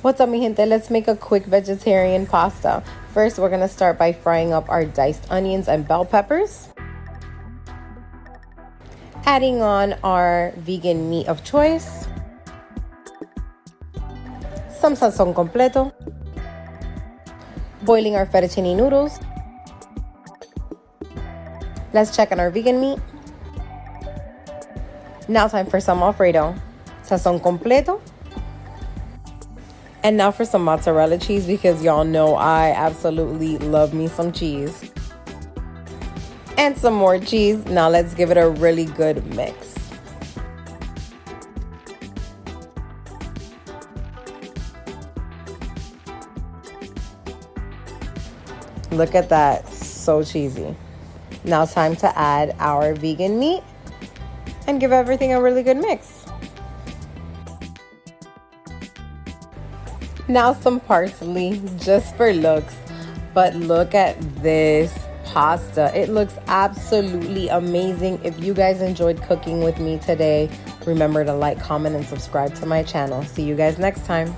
What's up, mi gente? Let's make a quick vegetarian pasta. First, we're gonna start by frying up our diced onions and bell peppers. Adding on our vegan meat of choice. Some sazon completo. Boiling our fettuccine noodles. Let's check on our vegan meat. Now time for some Alfredo. Sazon completo. And now for some mozzarella cheese, because y'all know I absolutely love me some cheese. And some more cheese. Now let's give it a really good mix. Look at that, so cheesy. Now it's time to add our vegan meat and give everything a really good mix. Now some parsley, just for looks. But look at this pasta. It looks absolutely amazing. If you guys enjoyed cooking with me today, remember to like, comment, and subscribe to my channel. See you guys next time.